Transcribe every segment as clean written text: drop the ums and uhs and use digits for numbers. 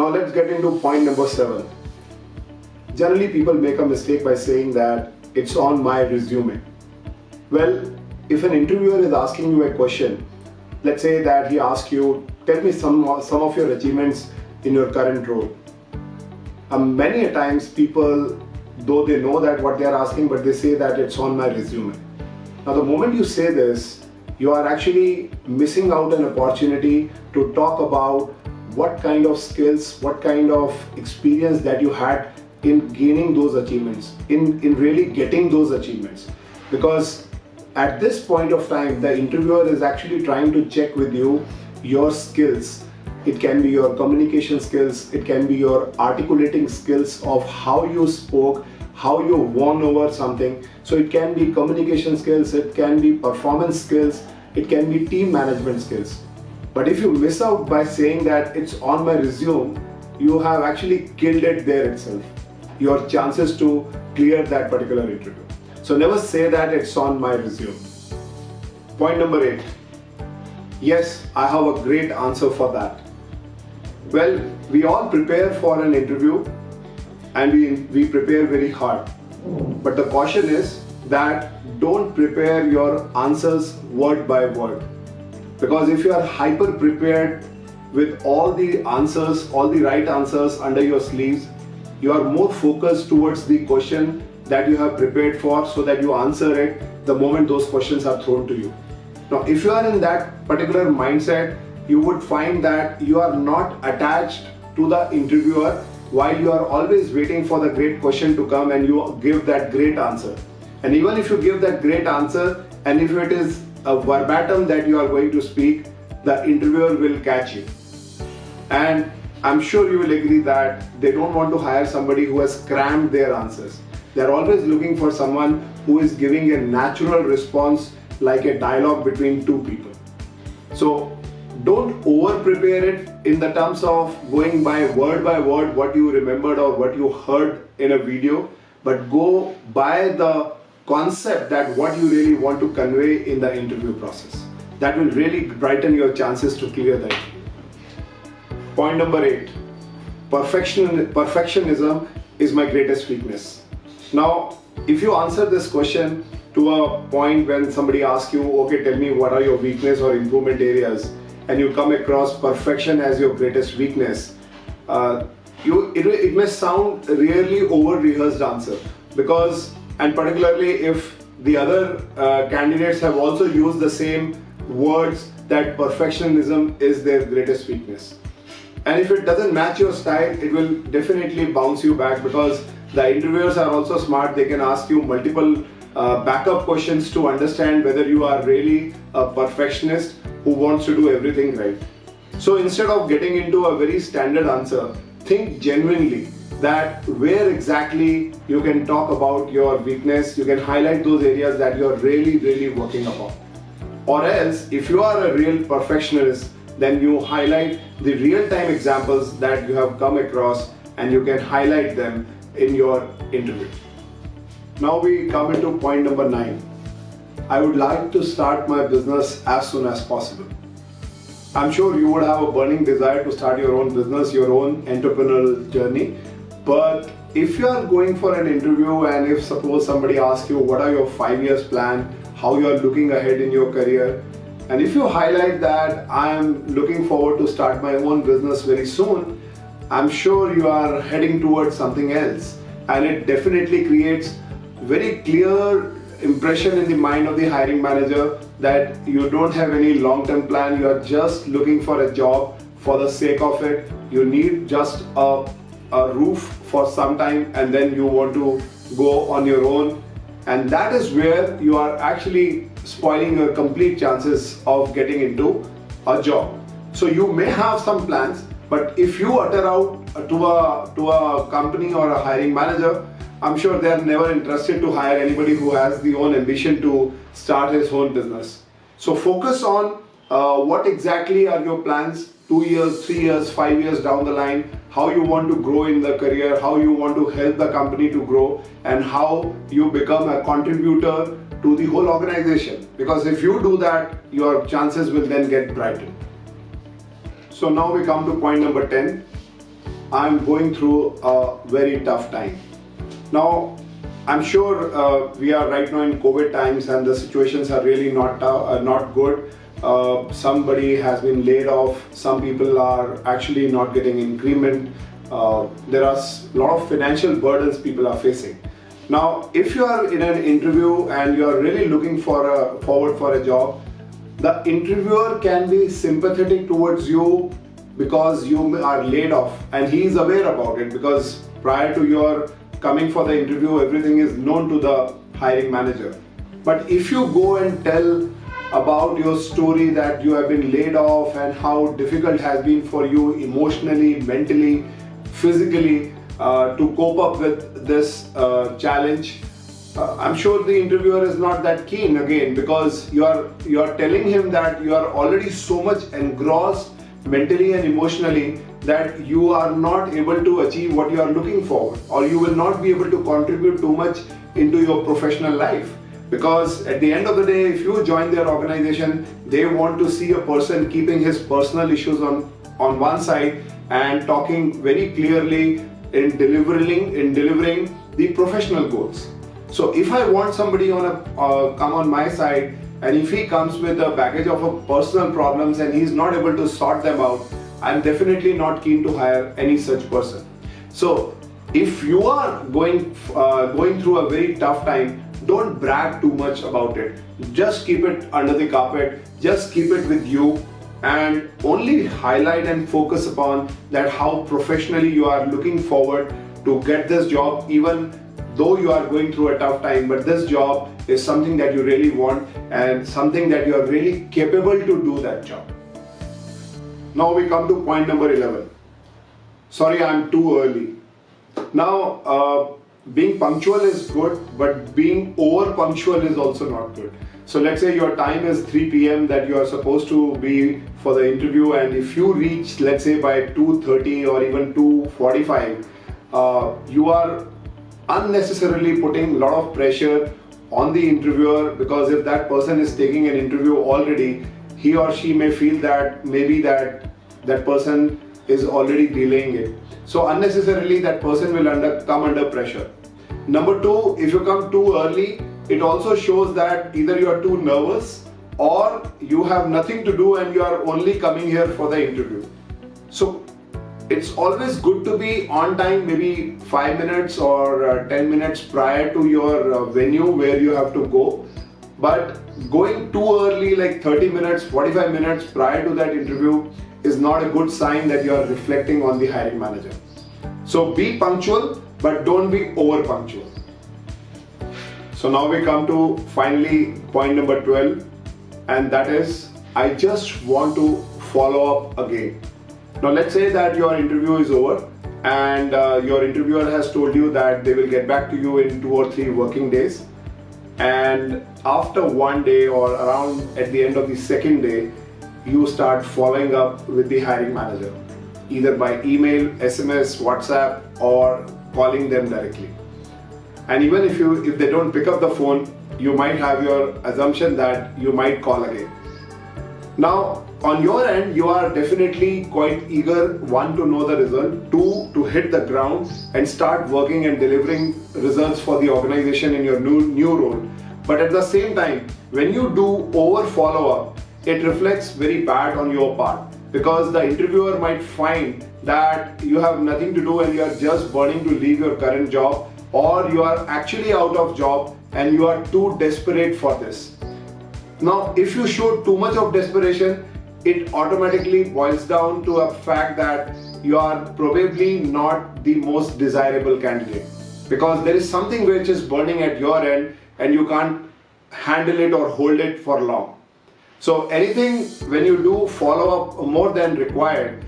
Now let's get into point number 7. Generally, people make a mistake by saying that it's on my resume. Well, if an interviewer is asking you a question, let's say that he asks you, tell me some of your achievements in your current role. Many a times people, though they know that what they are asking, but they say that it's on my resume. Now the moment you say this, you are actually missing out an opportunity to talk about what kind of skills, what kind of experience that you had in gaining those achievements, in really getting those achievements. Because at this point of time, the interviewer is actually trying to check with you your skills. It can be your communication skills, it can be your articulating skills of how you spoke, how you won over something. So it can be communication skills, it can be performance skills, it can be team management skills. But if you miss out by saying that it's on my resume, you have actually killed it there itself, your chances to clear that particular interview. So never say that it's on my resume. Point number 8. Yes, I have a great answer for that. Well, we all prepare for an interview and we prepare very hard. But the caution is that don't prepare your answers word by word. Because if you are hyper prepared with all the answers, all the right answers under your sleeves, you are more focused towards the question that you have prepared for so that you answer it the moment those questions are thrown to you. Now, if you are in that particular mindset, you would find that you are not attached to the interviewer while you are always waiting for the great question to come and you give that great answer. And even if you give that great answer, and if it is a verbatim that you are going to speak, the interviewer will catch you. And I'm sure you will agree that they don't want to hire somebody who has crammed their answers. They're always looking for someone who is giving a natural response, like a dialogue between two people. So don't over prepare it in the terms of going by word what you remembered or what you heard in a video, but go by the concept that what you really want to convey in the interview process. That will really brighten your chances to clear the interview. Point number 8. Perfectionism is my greatest weakness. Now, if you answer this question to a point when somebody asks you, okay, tell me what are your weakness or improvement areas, and you come across perfection as your greatest weakness, it may sound really over-rehearsed answer, because, and particularly if the other candidates have also used the same words that perfectionism is their greatest weakness. And if it doesn't match your style, it will definitely bounce you back, because the interviewers are also smart. They can ask you multiple backup questions to understand whether you are really a perfectionist who wants to do everything right. So instead of getting into a very standard answer, think genuinely that where exactly you can talk about your weakness, you can highlight those areas that you are really working upon. Or else, if you are a real perfectionist, then you highlight the real-time examples that you have come across and you can highlight them in your interview. Now we come into point number 9. I would like to start my business as soon as possible. I'm sure you would have a burning desire to start your own business, your own entrepreneurial journey. But if you are going for an interview and if suppose somebody asks you what are your 5 years plan, how you are looking ahead in your career, and if you highlight that I am looking forward to start my own business very soon, I'm sure you are heading towards something else, and it definitely creates very clear impression in the mind of the hiring manager that you don't have any long-term plan. You are just looking for a job for the sake of it. You need just a roof for some time and then you want to go on your own, and that is where you are actually spoiling your complete chances of getting into a job. So you may have some plans, but if you utter out to a company or a hiring manager, I'm sure they are never interested to hire anybody who has the own ambition to start his own business. So focus on what exactly are your plans 2 years, 3 years, 5 years down the line, how you want to grow in the career, how you want to help the company to grow, and how you become a contributor to the whole organization. Because if you do that, your chances will then get brightened. So now we come to point number 10. I'm going through a very tough time. Now, I'm sure we are right now in COVID times and the situations are really not good. Somebody has been laid off. Some people are actually not getting increment. There are a lot of financial burdens people are facing. Now, if you are in an interview and you are really looking forward for a job, the interviewer can be sympathetic towards you because you are laid off, and he is aware about it because prior to your coming for the interview, everything is known to the hiring manager. But if you go and tell about your story that you have been laid off and how difficult it has been for you emotionally, mentally, physically to cope up with this challenge, I'm sure the interviewer is not that keen again, because you are telling him that you are already so much engrossed mentally and emotionally that you are not able to achieve what you are looking for, or you will not be able to contribute too much into your professional life. Because at the end of the day, if you join their organization, they want to see a person keeping his personal issues on one side and talking very clearly in delivering the professional goals. So if I want somebody come on my side, and if he comes with a baggage of personal problems and he's not able to sort them out, I'm definitely not keen to hire any such person. So if you are going through a very tough time, don't brag too much about it. Just keep it under the carpet. Just keep it with you, and only highlight and focus upon that how professionally you are looking forward to get this job, even though you are going through a tough time. But this job is something that you really want and something that you are really capable to do that job. Now we come to point number 11. Sorry, I'm too early. Now, being punctual is good, but being over punctual is also not good. So let's say your time is 3 p.m. that you are supposed to be for the interview, and if you reach, let's say, by 2:30 or even 2:45, you are unnecessarily putting a lot of pressure on the interviewer, because if that person is taking an interview already, he or she may feel that maybe that person is already delaying it. So unnecessarily that person will come under pressure. Number two, if you come too early, it also shows that either you are too nervous or you have nothing to do and you are only coming here for the interview. So it's always good to be on time, maybe 5 minutes or 10 minutes prior to your venue where you have to go. But going too early, like 30 minutes, 45 minutes prior to that interview, is not a good sign that you are reflecting on the hiring manager. So be punctual, but don't be over punctual. So now we come to finally point number 12, and that is, I just want to follow up again. Now let's say that your interview is over and your interviewer has told you that they will get back to you in 2 or 3 working days, and after 1 day or around at the end of the second day, you start following up with the hiring manager, either by email, SMS, WhatsApp, or calling them directly. And even if they don't pick up the phone, you might have your assumption that you might call again. Now, on your end, you are definitely quite eager, one, to know the result, two, to hit the ground and start working and delivering results for the organization in your new role. But at the same time, when you do over follow-up, it reflects very bad on your part, because the interviewer might find that you have nothing to do and you are just burning to leave your current job, or you are actually out of job and you are too desperate for this. Now, if you show too much of desperation, it automatically boils down to a fact that you are probably not the most desirable candidate, because there is something which is burning at your end and you can't handle it or hold it for long. So anything, when you do follow up more than required,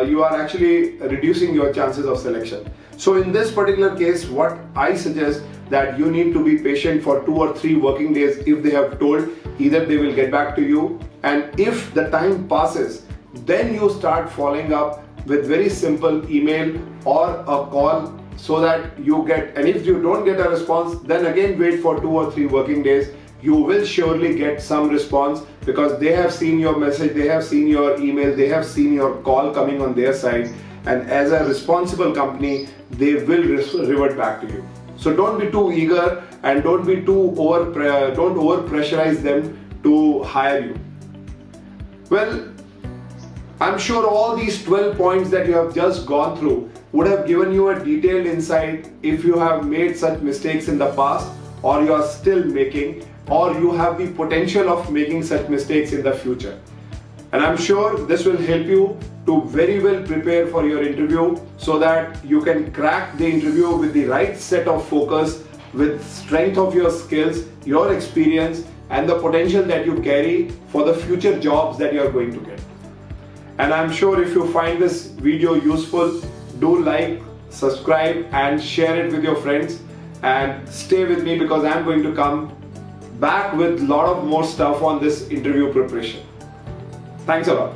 you are actually reducing your chances of selection. So in this particular case, what I suggest, that you need to be patient for 2 or 3 working days. If they have told, either they will get back to you, and if the time passes, then you start following up with very simple email or a call, so that you get, and if you don't get a response, then again wait for 2 or 3 working days. You will surely get some response, because they have seen your message, they have seen your email, they have seen your call coming on their side, and as a responsible company, they will revert back to you. So don't be too eager and don't over pressurize them to hire you. Well, I'm sure all these 12 points that you have just gone through would have given you a detailed insight if you have made such mistakes in the past, or you are still making, or you have the potential of making such mistakes in the future. And I'm sure this will help you to very well prepare for your interview so that you can crack the interview with the right set of focus, with strength of your skills, your experience, and the potential that you carry for the future jobs that you are going to get. And I'm sure if you find this video useful, do like, subscribe, and share it with your friends. And stay with me because I'm going to come back with a lot of more stuff on this interview preparation. Thanks a lot.